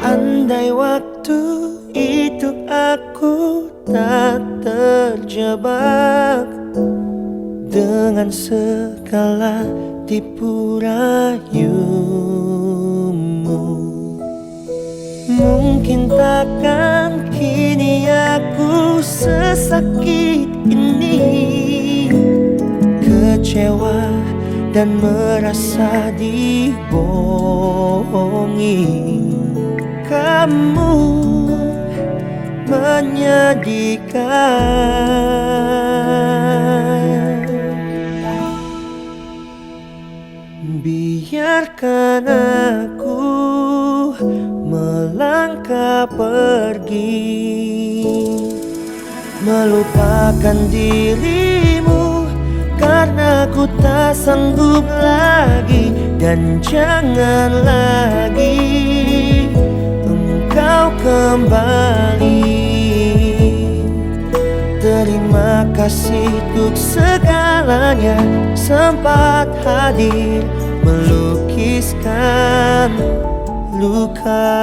Andai waktu itu aku tak terjebak dengan segala tipu rayumu, mungkin takkan kini aku sesakit ini, kecewa dan merasa dibohongi. Kamu menyedihkan. Biarkan aku melangkah pergi, melupakan dirimu karena ku tak sanggup lagi. Dan jangan lagi engkau kembali. Terima kasih untuk segalanya, sempat hadir melukiskan luka.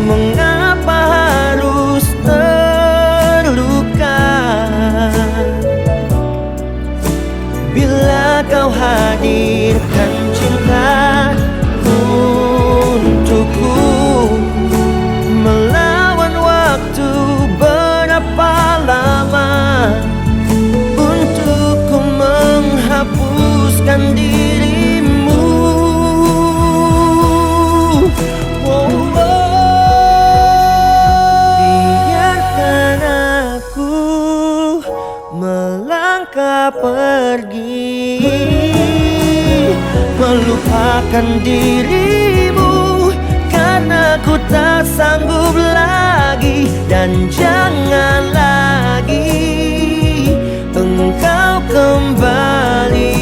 Mengapa harus terluka bila kau hadirkan cinta untukku, melawan waktu berapa lama untukku menghapuskan dirimu. Biarkan aku melangkah pergi, melupakan dirimu karena ku tak sanggup lagi. Dan jangan lagi engkau kembali.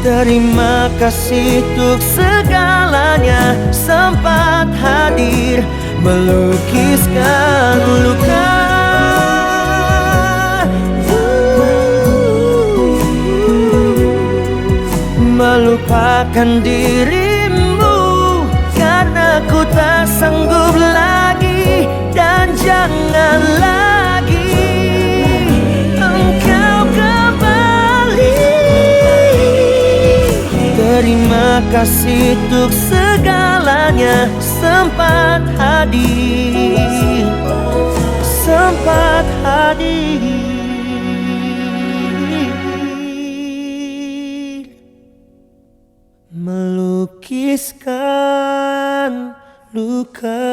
Terima kasih untuk segalanya, sempat hadir melukiskan luka. Melupakan dirimu karena ku tak sanggup lagi. Dan jangan lagi engkau kembali. Terima kasih untuk segalanya, sempat hadir, sempat hadir melukiskan luka.